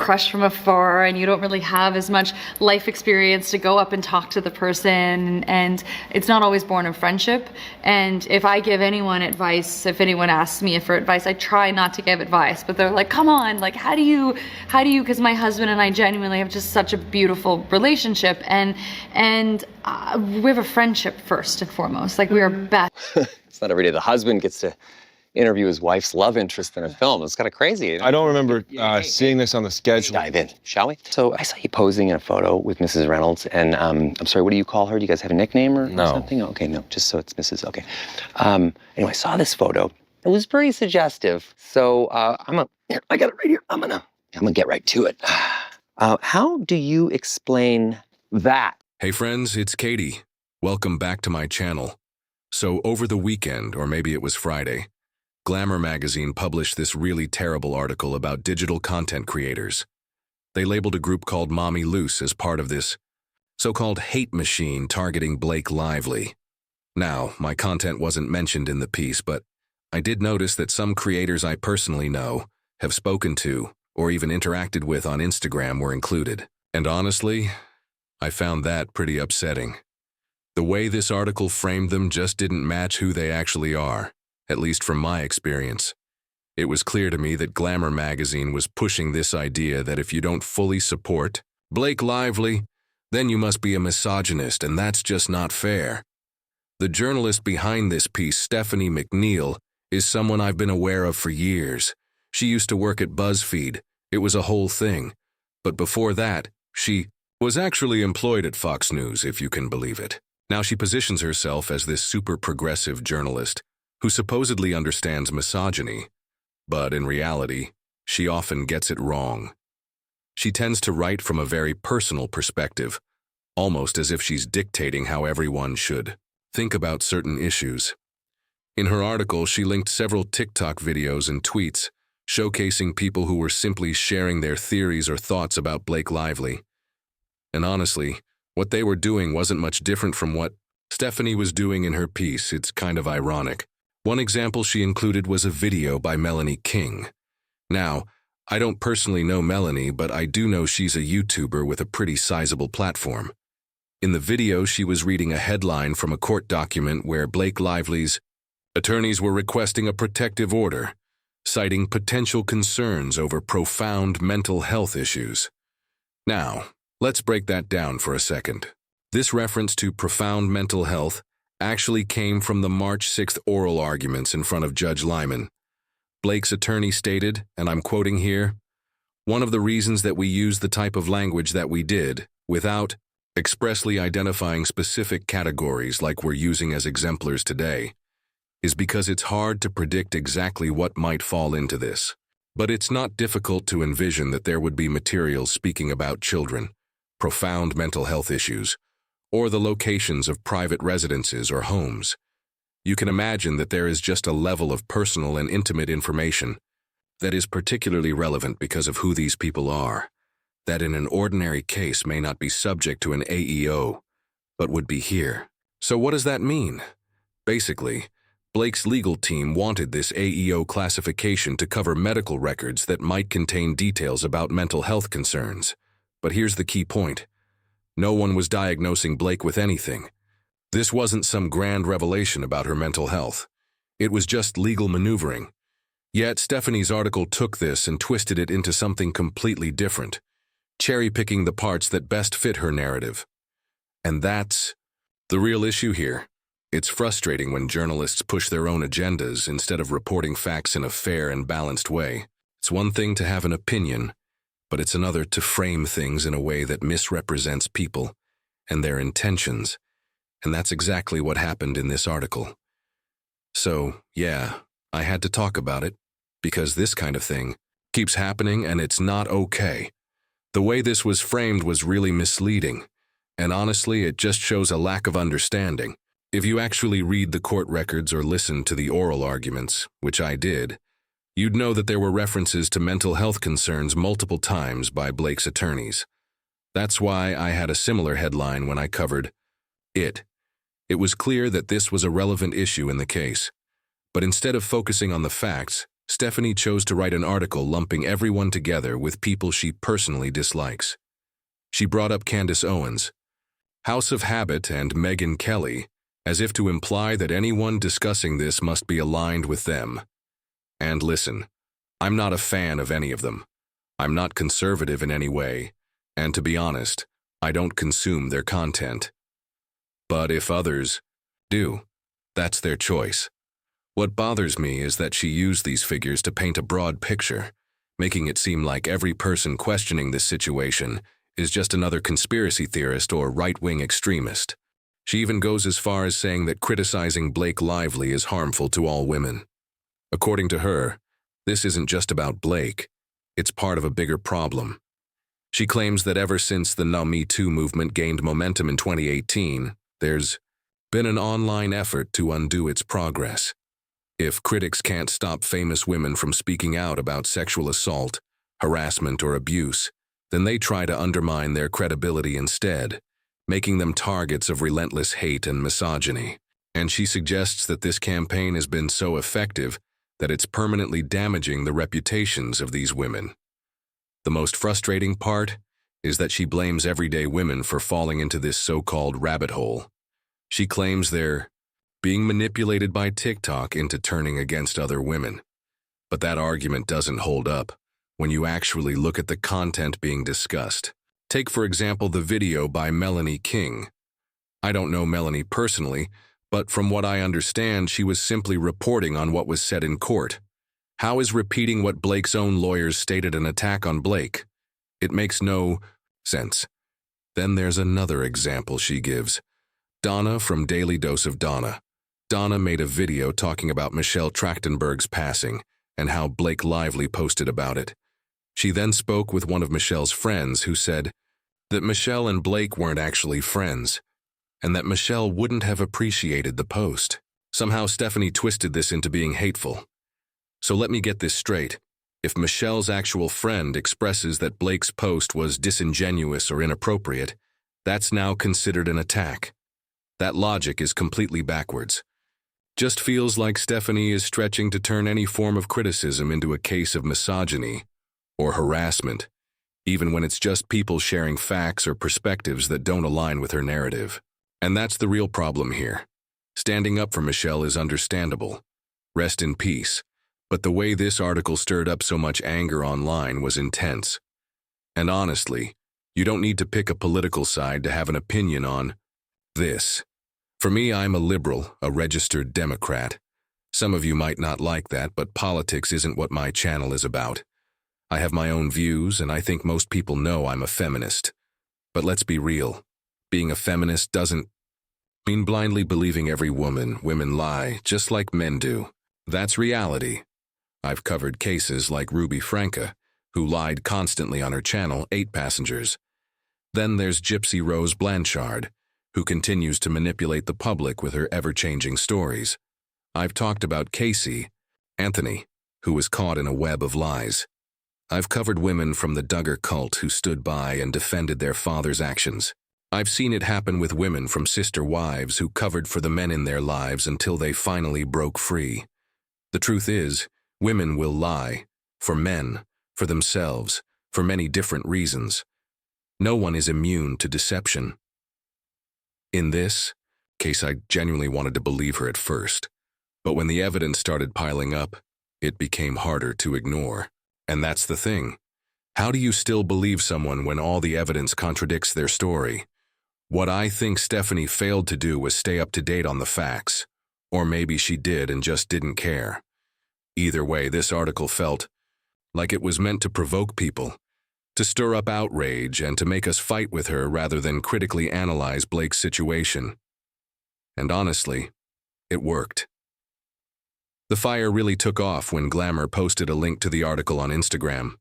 crush from afar and you don't really have as much life experience to go up and talk to the person, and it's not always born of friendship. And if I give anyone advice, if anyone asks me for advice, I try not to give advice, but they're like, come on, like how do you, because my husband and I genuinely have just such a beautiful relationship, and we have a friendship first and foremost, like we are best. It's not every day the husband gets to interview his wife's love interest in a film. It's kind of crazy. I don't remember seeing this on the schedule. Dive in, shall we? So I saw you posing in a photo with Mrs. Reynolds, and I'm sorry, what do you call her? Do you guys have a nickname or something? Okay, no, just so it's Mrs. Okay. Anyway, I saw this photo. It was very suggestive. So I got it right here. I'm gonna get right to it. How do you explain that? Hey friends, it's Katie. Welcome back to my channel. So over the weekend, or maybe it was Friday, Glamour magazine published this really terrible article about digital content creators. They labeled a group called Mommy Loose as part of this so-called hate machine targeting Blake Lively. Now, my content wasn't mentioned in the piece, but I did notice that some creators I personally know, have spoken to, or even interacted with on Instagram were included. And honestly, I found that pretty upsetting. The way this article framed them just didn't match who they actually are. At least from my experience. It was clear to me that Glamour magazine was pushing this idea that if you don't fully support Blake Lively, then you must be a misogynist, and that's just not fair. The journalist behind this piece, Stephanie McNeil, is someone I've been aware of for years. She used to work at BuzzFeed. It was a whole thing. But before that, she was actually employed at Fox News, if you can believe it. Now she positions herself as this super progressive journalist who supposedly understands misogyny, but in reality, she often gets it wrong. She tends to write from a very personal perspective, almost as if she's dictating how everyone should think about certain issues. In her article, she linked several TikTok videos and tweets showcasing people who were simply sharing their theories or thoughts about Blake Lively. And honestly, what they were doing wasn't much different from what Stephanie was doing in her piece. It's kind of ironic. One example she included was a video by Melanie King. Now, I don't personally know Melanie, but I do know she's a YouTuber with a pretty sizable platform. In the video, she was reading a headline from a court document where Blake Lively's attorneys were requesting a protective order, citing potential concerns over profound mental health issues. Now, let's break that down for a second. This reference to profound mental health actually came from the March 6th oral arguments in front of Judge Lyman. Blake's attorney stated, and I'm quoting here, "One of the reasons that we used the type of language that we did, without expressly identifying specific categories like we're using as exemplars today, is because it's hard to predict exactly what might fall into this. But it's not difficult to envision that there would be material speaking about children, profound mental health issues, or the locations of private residences or homes. You can imagine that there is just a level of personal and intimate information that is particularly relevant because of who these people are, that in an ordinary case may not be subject to an AEO, but would be here. So what does that mean? Basically, Blake's legal team wanted this AEO classification to cover medical records that might contain details about mental health concerns. But here's the key point. No one was diagnosing Blake with anything. This wasn't some grand revelation about her mental health. It was just legal maneuvering. Yet Stephanie's article took this and twisted it into something completely different, cherry-picking the parts that best fit her narrative. And that's the real issue here. It's frustrating when journalists push their own agendas instead of reporting facts in a fair and balanced way. It's one thing to have an opinion, but it's another to frame things in a way that misrepresents people and their intentions, and that's exactly what happened in this article. So, yeah, I had to talk about it, because this kind of thing keeps happening and it's not okay. The way this was framed was really misleading, and honestly, it just shows a lack of understanding. If you actually read the court records or listen to the oral arguments, which I did, you'd know that there were references to mental health concerns multiple times by Blake's attorneys. That's why I had a similar headline when I covered it. It was clear that this was a relevant issue in the case. But instead of focusing on the facts, Stephanie chose to write an article lumping everyone together with people she personally dislikes. She brought up Candace Owens, House of Habit, and Megyn Kelly, as if to imply that anyone discussing this must be aligned with them. And listen, I'm not a fan of any of them. I'm not conservative in any way, and to be honest, I don't consume their content. But if others do, that's their choice. What bothers me is that she used these figures to paint a broad picture, making it seem like every person questioning this situation is just another conspiracy theorist or right-wing extremist. She even goes as far as saying that criticizing Blake Lively is harmful to all women. According to her, this isn't just about Blake, it's part of a bigger problem. She claims that ever since the Now Me Too movement gained momentum in 2018, there's been an online effort to undo its progress. If critics can't stop famous women from speaking out about sexual assault, harassment, or abuse, then they try to undermine their credibility instead, making them targets of relentless hate and misogyny. And she suggests that this campaign has been so effective that it's permanently damaging the reputations of these women. The most frustrating part is that she blames everyday women for falling into this so-called rabbit hole. She claims they're being manipulated by TikTok into turning against other women. But that argument doesn't hold up when you actually look at the content being discussed. Take, for example, the video by Melanie King. I don't know Melanie personally, but from what I understand, she was simply reporting on what was said in court. How is repeating what Blake's own lawyers stated an attack on Blake? It makes no sense. Then there's another example she gives. Donna from Daily Dose of Donna. Donna made a video talking about Michelle Trachtenberg's passing and how Blake Lively posted about it. She then spoke with one of Michelle's friends who said that Michelle and Blake weren't actually friends and that Michelle wouldn't have appreciated the post. Somehow Stephanie twisted this into being hateful. So let me get this straight. If Michelle's actual friend expresses that Blake's post was disingenuous or inappropriate, that's now considered an attack. That logic is completely backwards. Just feels like Stephanie is stretching to turn any form of criticism into a case of misogyny or harassment, even when it's just people sharing facts or perspectives that don't align with her narrative. And that's the real problem here. Standing up for Michelle is understandable. Rest in peace. But the way this article stirred up so much anger online was intense. And honestly, you don't need to pick a political side to have an opinion on this. For me, I'm a liberal, a registered Democrat. Some of you might not like that, but politics isn't what my channel is about. I have my own views, and I think most people know I'm a feminist. But let's be real. Being a feminist doesn't mean blindly believing every women lie, just like men do. That's reality. I've covered cases like Ruby Franca, who lied constantly on her channel, 8 passengers. Then there's Gypsy Rose Blanchard, who continues to manipulate the public with her ever-changing stories. I've talked about Casey, Anthony, who was caught in a web of lies. I've covered women from the Duggar cult who stood by and defended their father's actions. I've seen it happen with women from sister wives who covered for the men in their lives until they finally broke free. The truth is, women will lie, for men, for themselves, for many different reasons. No one is immune to deception. In this case, I genuinely wanted to believe her at first, but when the evidence started piling up, it became harder to ignore. And that's the thing. How do you still believe someone when all the evidence contradicts their story? What I think Stephanie failed to do was stay up to date on the facts. Or maybe she did and just didn't care. Either way, this article felt like it was meant to provoke people, to stir up outrage and to make us fight with her rather than critically analyze Blake's situation. And honestly, it worked. The fire really took off when Glamour posted a link to the article on Instagram.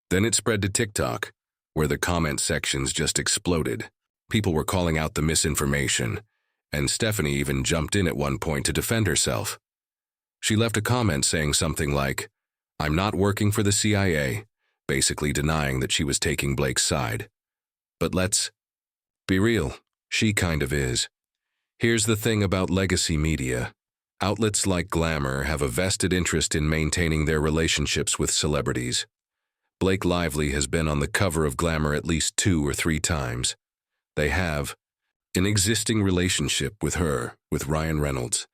Then it spread to TikTok, where the comment sections just exploded. People were calling out the misinformation, and Stephanie even jumped in at one point to defend herself. She left a comment saying something like, "I'm not working for the CIA," basically denying that she was taking Blake's side. But let's be real, she kind of is. Here's the thing about legacy media. Outlets like Glamour have a vested interest in maintaining their relationships with celebrities. Blake Lively has been on the cover of Glamour at least 2 or 3 times. They have an existing relationship with her, with Ryan Reynolds,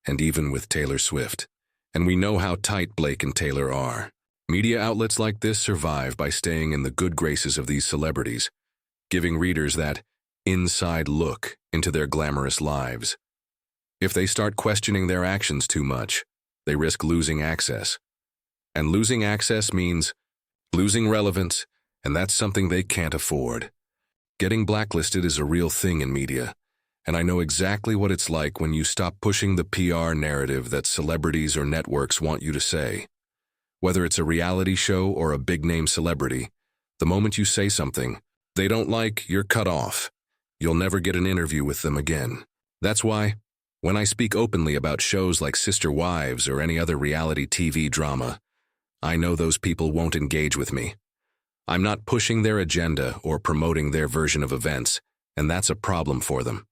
and even with Taylor Swift. And we know how tight Blake and Taylor are. Media outlets like this survive by staying in the good graces of these celebrities, giving readers that inside look into their glamorous lives. If they start questioning their actions too much, they risk losing access. And losing access means losing relevance, and that's something they can't afford. Getting blacklisted is a real thing in media, and I know exactly what it's like when you stop pushing the PR narrative that celebrities or networks want you to say. Whether it's a reality show or a big-name celebrity, the moment you say something they don't like, you're cut off. You'll never get an interview with them again. That's why, when I speak openly about shows like Sister Wives or any other reality TV drama, I know those people won't engage with me. I'm not pushing their agenda or promoting their version of events, and that's a problem for them.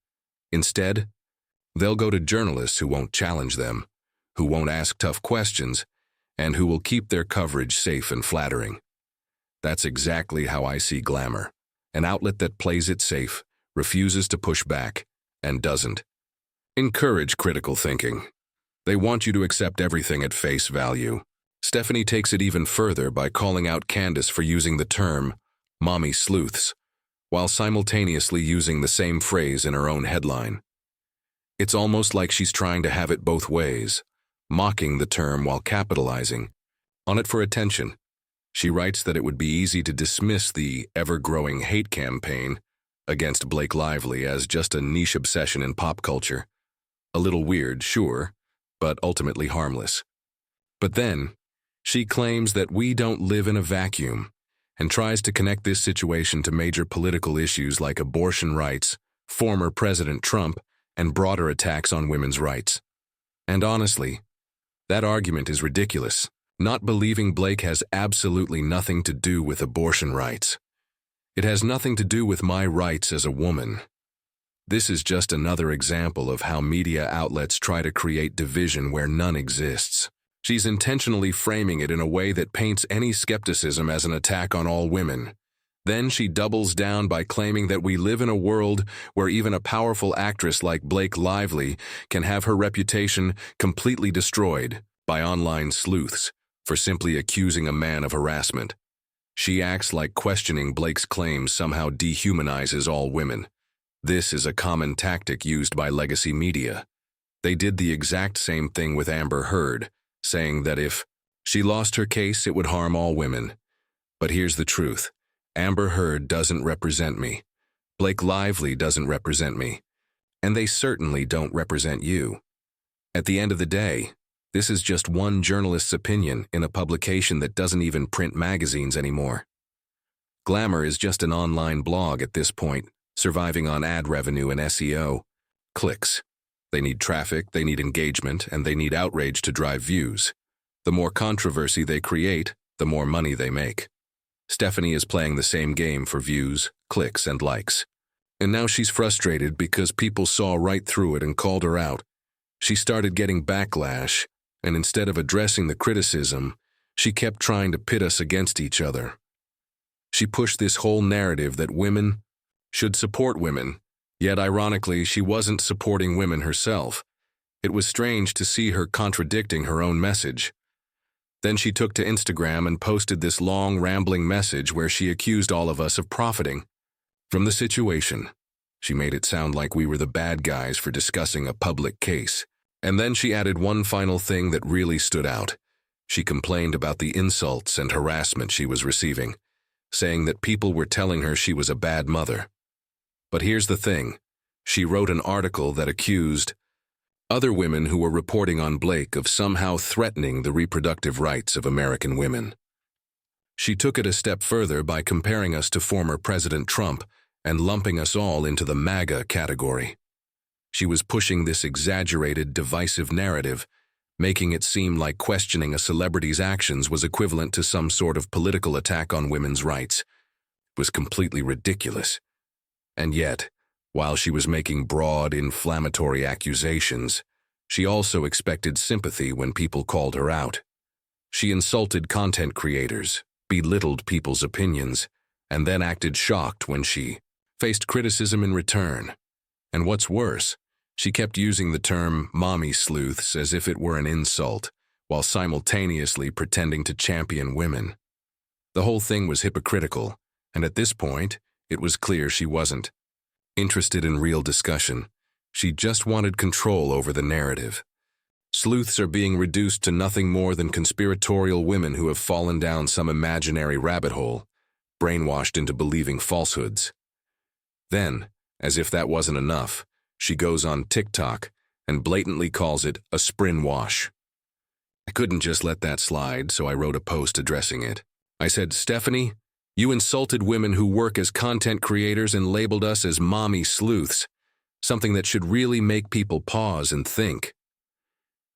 Instead, they'll go to journalists who won't challenge them, who won't ask tough questions, and who will keep their coverage safe and flattering. That's exactly how I see Glamour, an outlet that plays it safe, refuses to push back, and doesn't encourage critical thinking. They want you to accept everything at face value. Stephanie takes it even further by calling out Candace for using the term mommy sleuths, while simultaneously using the same phrase in her own headline. It's almost like she's trying to have it both ways, mocking the term while capitalizing on it for attention. She writes that it would be easy to dismiss the ever-growing hate campaign against Blake Lively as just a niche obsession in pop culture. A little weird, sure, but ultimately harmless. But then, she claims that we don't live in a vacuum and tries to connect this situation to major political issues like abortion rights, former President Trump, and broader attacks on women's rights. And honestly, that argument is ridiculous. Not believing Blake has absolutely nothing to do with abortion rights. It has nothing to do with my rights as a woman. This is just another example of how media outlets try to create division where none exists. She's intentionally framing it in a way that paints any skepticism as an attack on all women. Then she doubles down by claiming that we live in a world where even a powerful actress like Blake Lively can have her reputation completely destroyed by online sleuths for simply accusing a man of harassment. She acts like questioning Blake's claims somehow dehumanizes all women. This is a common tactic used by legacy media. They did the exact same thing with Amber Heard, saying that if she lost her case, it would harm all women. But here's the truth. Amber Heard doesn't represent me. Blake Lively doesn't represent me. And they certainly don't represent you. At the end of the day, this is just one journalist's opinion in a publication that doesn't even print magazines anymore. Glamour is just an online blog at this point, surviving on ad revenue and SEO. Clicks. They need traffic, they need engagement, and they need outrage to drive views. The more controversy they create, the more money they make. Stephanie is playing the same game for views, clicks, and likes. And now she's frustrated because people saw right through it and called her out. She started getting backlash, and instead of addressing the criticism, she kept trying to pit us against each other. She pushed this whole narrative that women should support women, yet ironically, she wasn't supporting women herself. It was strange to see her contradicting her own message. Then she took to Instagram and posted this long, rambling message where she accused all of us of profiting from the situation. She made it sound like we were the bad guys for discussing a public case. And then she added one final thing that really stood out. She complained about the insults and harassment she was receiving, saying that people were telling her she was a bad mother. But here's the thing. She wrote an article that accused other women who were reporting on Blake of somehow threatening the reproductive rights of American women. She took it a step further by comparing us to former President Trump and lumping us all into the MAGA category. She was pushing this exaggerated, divisive narrative, making it seem like questioning a celebrity's actions was equivalent to some sort of political attack on women's rights. It was completely ridiculous. And yet, while she was making broad, inflammatory accusations, She also expected sympathy when people called her out. She insulted content creators, belittled people's opinions, and then acted shocked when she faced criticism in return. And what's worse, she kept using the term mommy sleuths as if it were an insult, while simultaneously pretending to champion women. The whole thing was hypocritical, and at this point, it was clear she wasn't interested in real discussion. She just wanted control over the narrative. Sleuths are being reduced to nothing more than conspiratorial women who have fallen down some imaginary rabbit hole, brainwashed into believing falsehoods. Then, as if that wasn't enough, she goes on TikTok and blatantly calls it a sprin wash. I couldn't just let that slide, so I wrote a post addressing it. I said, "Stephanie, you insulted women who work as content creators and labeled us as mommy sleuths, something that should really make people pause and think."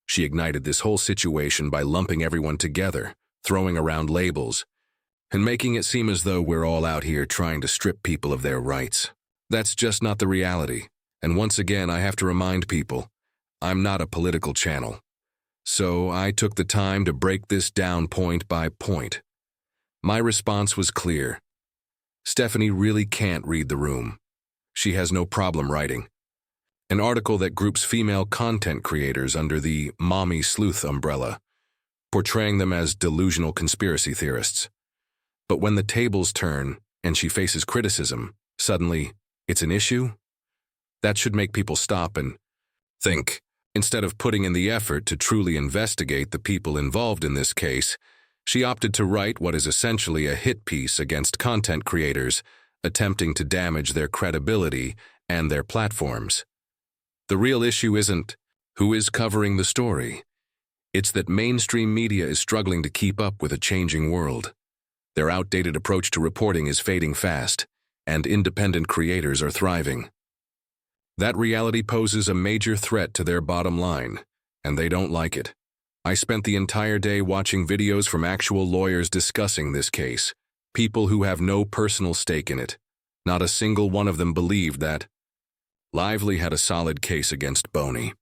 She ignited this whole situation by lumping everyone together, throwing around labels, and making it seem as though we're all out here trying to strip people of their rights. That's just not the reality, and once again I have to remind people, I'm not a political channel. So I took the time to break this down point by point. My response was clear. Stephanie really can't read the room. She has no problem writing. An article that groups female content creators under the mommy sleuth umbrella, portraying them as delusional conspiracy theorists. But when the tables turn and she faces criticism, suddenly, it's an issue? That should make people stop and think. Instead of putting in the effort to truly investigate the people involved in this case, she opted to write what is essentially a hit piece against content creators, attempting to damage their credibility and their platforms. The real issue isn't who is covering the story. It's that mainstream media is struggling to keep up with a changing world. Their outdated approach to reporting is fading fast, and independent creators are thriving. That reality poses a major threat to their bottom line, and they don't like it. I spent the entire day watching videos from actual lawyers discussing this case, people who have no personal stake in it. Not a single one of them believed that Lively had a solid case against Boney.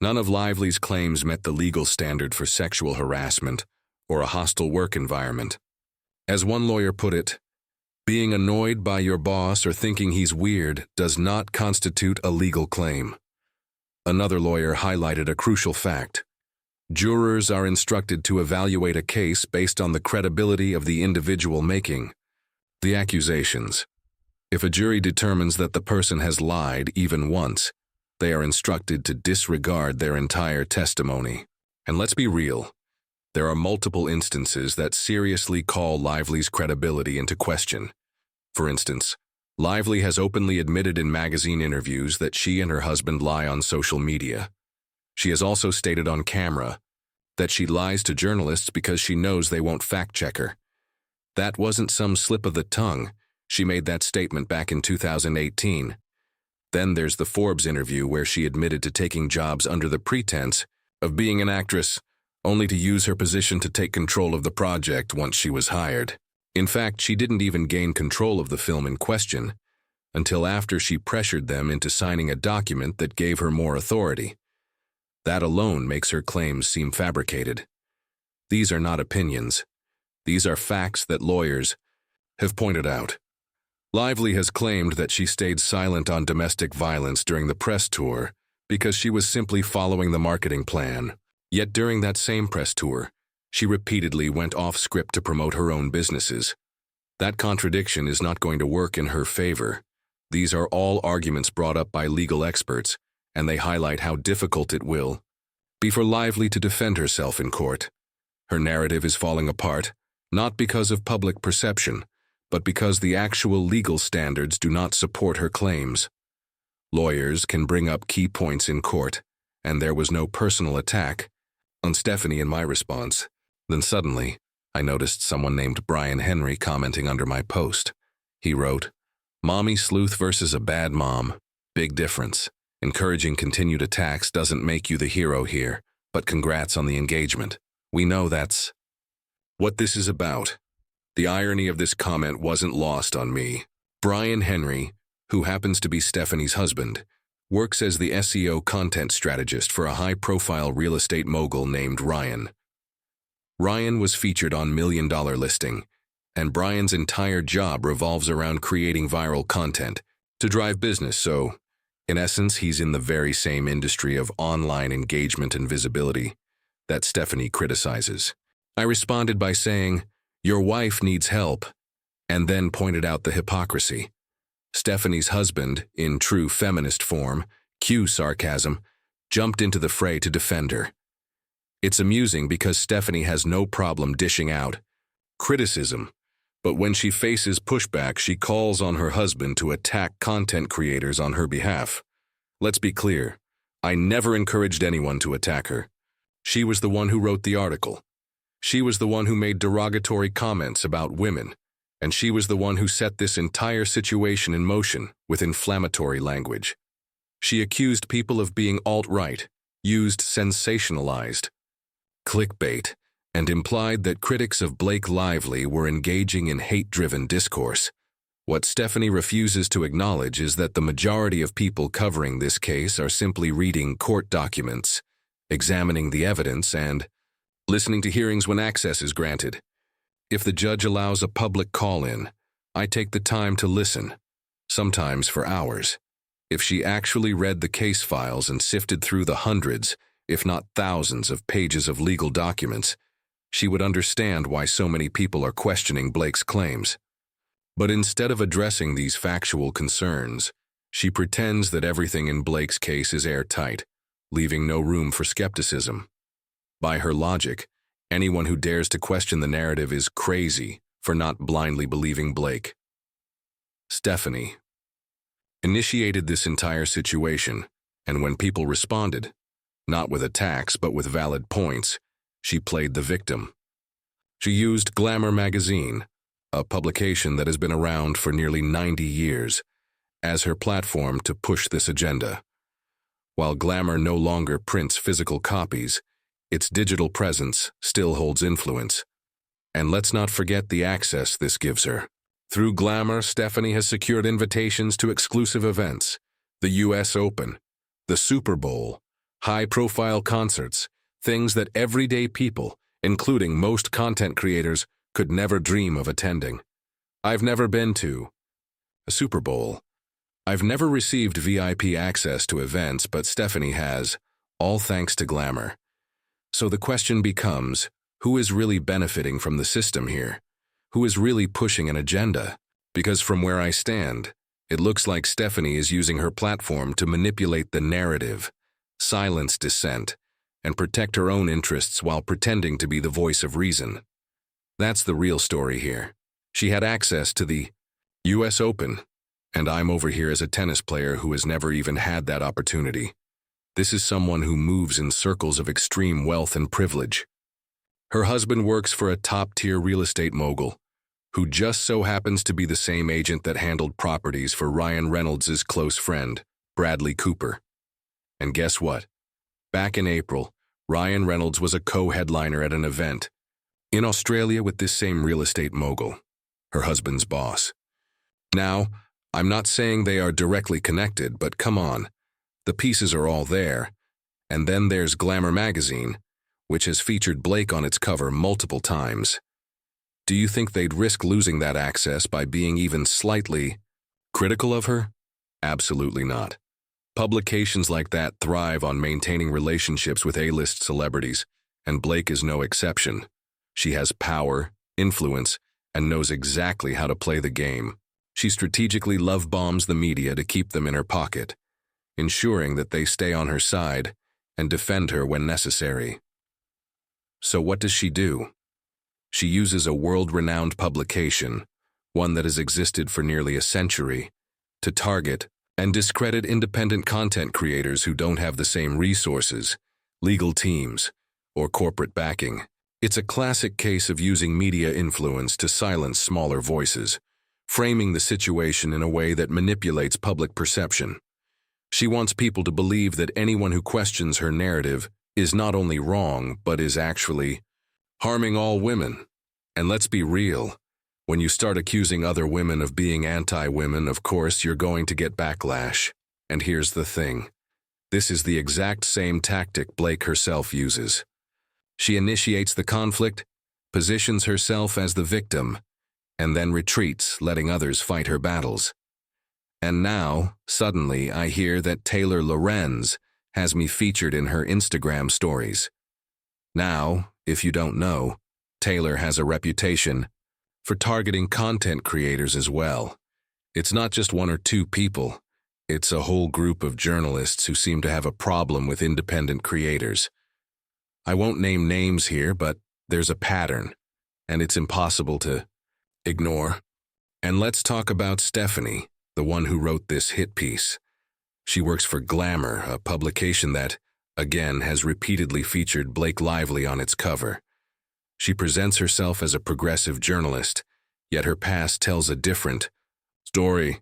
None of Lively's claims met the legal standard for sexual harassment or a hostile work environment. As one lawyer put it, being annoyed by your boss or thinking he's weird does not constitute a legal claim. Another lawyer highlighted a crucial fact. Jurors are instructed to evaluate a case based on the credibility of the individual making the accusations. If a jury determines that the person has lied even once, they are instructed to disregard their entire testimony. And let's be real, there are multiple instances that seriously call Lively's credibility into question. For instance, Lively has openly admitted in magazine interviews that she and her husband lie on social media. She has also stated on camera that she lies to journalists because she knows they won't fact-check her. That wasn't some slip of the tongue. She made that statement back in 2018. Then there's the Forbes interview where she admitted to taking jobs under the pretense of being an actress, only to use her position to take control of the project once she was hired. In fact, she didn't even gain control of the film in question until after she pressured them into signing a document that gave her more authority. That alone makes her claims seem fabricated. These are not opinions. These are facts that lawyers have pointed out. Lively has claimed that she stayed silent on domestic violence during the press tour because she was simply following the marketing plan. Yet during that same press tour, she repeatedly went off script to promote her own businesses. That contradiction is not going to work in her favor. These are all arguments brought up by legal experts, and they highlight how difficult it will be for Lively to defend herself in court. Her narrative is falling apart, not because of public perception, but because the actual legal standards do not support her claims. Lawyers can bring up key points in court, and there was no personal attack on Stephanie in my response. Then suddenly, I noticed someone named Brian Henry commenting under my post. He wrote, "Mommy sleuth versus a bad mom. Big difference. Encouraging continued attacks doesn't make you the hero here, but congrats on the engagement. We know that's what this is about." The irony of this comment wasn't lost on me. Brian Henry, who happens to be Stephanie's husband, works as the SEO content strategist for a high-profile real estate mogul named Ryan. Ryan was featured on Million Dollar Listing, and Brian's entire job revolves around creating viral content to drive business, so, in essence, he's in the very same industry of online engagement and visibility that Stephanie criticizes. I responded by saying, "Your wife needs help," and then pointed out the hypocrisy. Stephanie's husband, in true feminist form, cue sarcasm, jumped into the fray to defend her. It's amusing because Stephanie has no problem dishing out criticism, but when she faces pushback, she calls on her husband to attack content creators on her behalf. Let's be clear, I never encouraged anyone to attack her. She was the one who wrote the article. She was the one who made derogatory comments about women, and she was the one who set this entire situation in motion with inflammatory language. She accused people of being alt-right, used sensationalized clickbait, and implied that critics of Blake Lively were engaging in hate-driven discourse. What Stephanie refuses to acknowledge is that the majority of people covering this case are simply reading court documents, examining the evidence, and listening to hearings when access is granted. If the judge allows a public call-in, I take the time to listen, sometimes for hours. If she actually read the case files and sifted through the hundreds, if not thousands of pages of legal documents, she would understand why so many people are questioning Blake's claims. But instead of addressing these factual concerns, she pretends that everything in Blake's case is airtight, leaving no room for skepticism. By her logic, anyone who dares to question the narrative is crazy for not blindly believing Blake. Stephanie initiated this entire situation, and when people responded, not with attacks but with valid points, she played the victim. She used Glamour magazine, a publication that has been around for nearly 90 years, as her platform to push this agenda. While Glamour no longer prints physical copies, its digital presence still holds influence. And let's not forget the access this gives her. Through Glamour, Stephanie has secured invitations to exclusive events, the US Open, the Super Bowl, high-profile concerts, things that everyday people, including most content creators, could never dream of attending. I've never been to a Super Bowl. I've never received VIP access to events, but Stephanie has, all thanks to Glamour. So the question becomes, who is really benefiting from the system here? Who is really pushing an agenda? Because from where I stand, it looks like Stephanie is using her platform to manipulate the narrative, silence dissent, and protect her own interests while pretending to be the voice of reason. That's the real story here. She had access to the US Open, and I'm over here as a tennis player who has never even had that opportunity. This is someone who moves in circles of extreme wealth and privilege. Her husband works for a top-tier real estate mogul, who just so happens to be the same agent that handled properties for Ryan Reynolds' close friend, Bradley Cooper. And guess what? Back in April, Ryan Reynolds was a co-headliner at an event in Australia with this same real estate mogul, her husband's boss. Now, I'm not saying they are directly connected, but come on, the pieces are all there. And then there's Glamour magazine, which has featured Blake on its cover multiple times. Do you think they'd risk losing that access by being even slightly critical of her? Absolutely not. Publications like that thrive on maintaining relationships with A-list celebrities, and Blake is no exception. She has power, influence, and knows exactly how to play the game. She strategically love-bombs the media to keep them in her pocket, ensuring that they stay on her side and defend her when necessary. So what does she do? She uses a world-renowned publication, one that has existed for nearly a century, to target and discredit independent content creators who don't have the same resources, legal teams, or corporate backing. It's a classic case of using media influence to silence smaller voices, framing the situation in a way that manipulates public perception. She wants people to believe that anyone who questions her narrative is not only wrong, but is actually harming all women. And let's be real, when you start accusing other women of being anti-women, of course you're going to get backlash. And here's the thing. This is the exact same tactic Blake herself uses. She initiates the conflict, positions herself as the victim, and then retreats, letting others fight her battles. And now, suddenly, I hear that Taylor Lorenz has me featured in her Instagram stories. Now, if you don't know, Taylor has a reputation for targeting content creators as well. It's not just one or two people. It's a whole group of journalists who seem to have a problem with independent creators. I won't name names here, but there's a pattern, and it's impossible to ignore. And let's talk about Stephanie, the one who wrote this hit piece. She works for Glamour, a publication that, again, has repeatedly featured Blake Lively on its cover. She presents herself as a progressive journalist, yet her past tells a different story.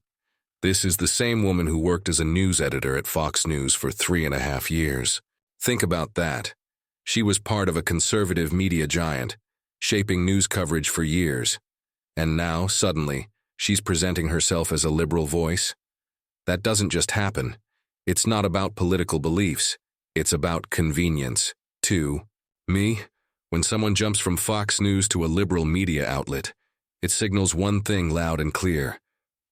This is the same woman who worked as a news editor at Fox News for 3.5 years. Think about that. She was part of a conservative media giant, shaping news coverage for years. And now, suddenly, she's presenting herself as a liberal voice? That doesn't just happen. It's not about political beliefs. It's about convenience. To me, when someone jumps from Fox News to a liberal media outlet, it signals one thing loud and clear.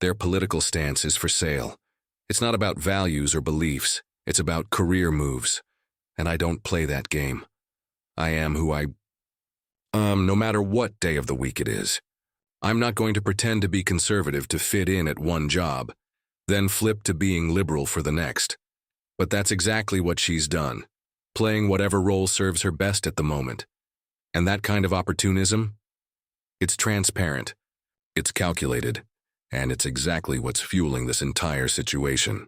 Their political stance is for sale. It's not about values or beliefs. It's about career moves. And I don't play that game. I am who I no matter what day of the week it is. I'm not going to pretend to be conservative to fit in at one job, then flip to being liberal for the next. But that's exactly what she's done, playing whatever role serves her best at the moment. And that kind of opportunism? It's transparent, it's calculated, and it's exactly what's fueling this entire situation.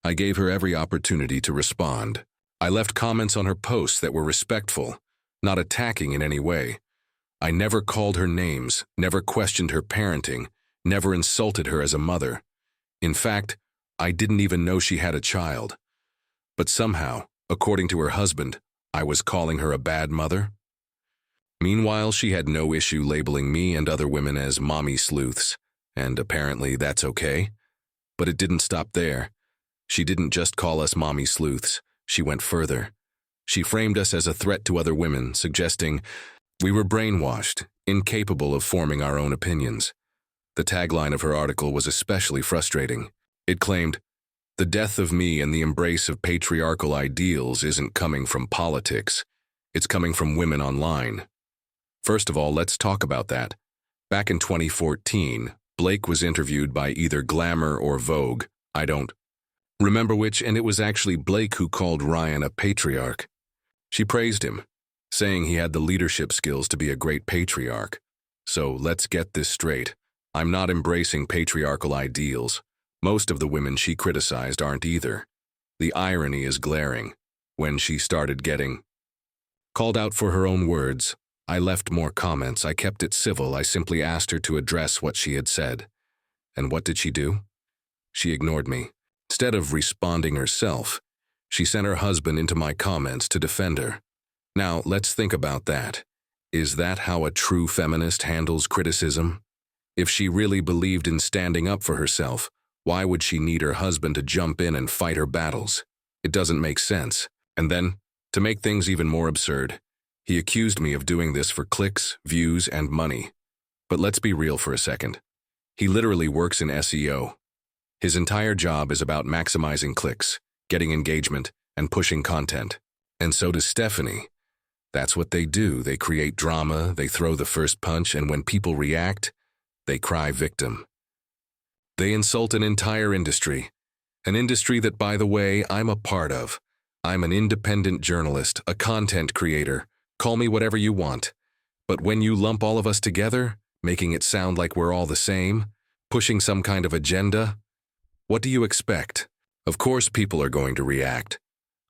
I gave her every opportunity to respond. I left comments on her posts that were respectful, not attacking in any way. I never called her names, never questioned her parenting, never insulted her as a mother. In fact, I didn't even know she had a child. But somehow, according to her husband, I was calling her a bad mother. Meanwhile, she had no issue labeling me and other women as mommy sleuths, and apparently that's okay. But it didn't stop there. She didn't just call us mommy sleuths. She went further. She framed us as a threat to other women, suggesting we were brainwashed, incapable of forming our own opinions. The tagline of her article was especially frustrating. It claimed, "The death of me and the embrace of patriarchal ideals isn't coming from politics. It's coming from women online." First of all, let's talk about that. Back in 2014, Blake was interviewed by either Glamour or Vogue. I don't remember which, and it was actually Blake who called Ryan a patriarch. She praised him, saying he had the leadership skills to be a great patriarch. So let's get this straight. I'm not embracing patriarchal ideals. Most of the women she criticized aren't either. The irony is glaring. When she started getting called out for her own words, I left more comments. I kept it civil. I simply asked her to address what she had said. And what did she do? She ignored me. Instead of responding herself, she sent her husband into my comments to defend her. Now, let's think about that. Is that how a true feminist handles criticism? If she really believed in standing up for herself, why would she need her husband to jump in and fight her battles? It doesn't make sense. And then, to make things even more absurd, he accused me of doing this for clicks, views, and money. But let's be real for a second. He literally works in SEO. His entire job is about maximizing clicks, getting engagement, and pushing content. And so does Stephanie. That's what they do. They create drama, they throw the first punch, and when people react, they cry victim. They insult an entire industry. An industry that, by the way, I'm a part of. I'm an independent journalist, a content creator. Call me whatever you want. But when you lump all of us together, making it sound like we're all the same, pushing some kind of agenda, what do you expect? Of course people are going to react.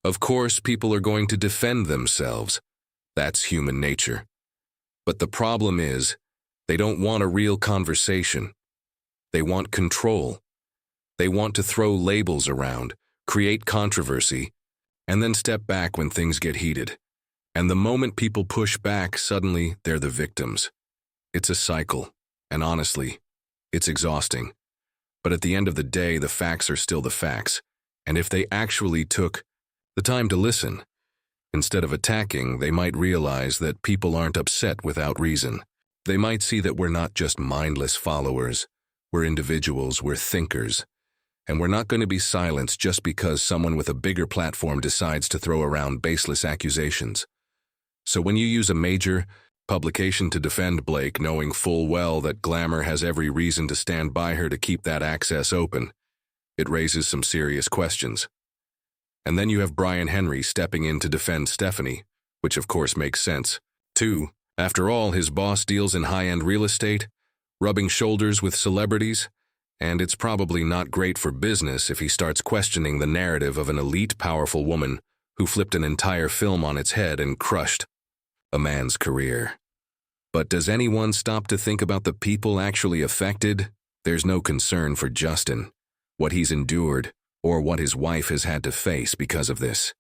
Of course people are going to defend themselves. That's human nature. But the problem is, they don't want a real conversation. They want control. They want to throw labels around, create controversy, and then step back when things get heated. And the moment people push back, suddenly they're the victims. It's a cycle, and honestly, it's exhausting. But at the end of the day, the facts are still the facts, And if they actually took the time to listen, instead of attacking, they might realize that people aren't upset without reason. They might see that we're not just mindless followers. We're individuals, we're thinkers. And we're not going to be silenced just because someone with a bigger platform decides to throw around baseless accusations. So when you use a major publication to defend Blake, knowing full well that Glamour has every reason to stand by her to keep that access open, it raises some serious questions. And then you have Brian Henry stepping in to defend Stephanie, which of course makes sense. 2. After all, his boss deals in high-end real estate, rubbing shoulders with celebrities, and it's probably not great for business if he starts questioning the narrative of an elite, powerful woman who flipped an entire film on its head and crushed a man's career. But does anyone stop to think about the people actually affected? There's no concern for Justin, what he's endured, or what his wife has had to face because of this.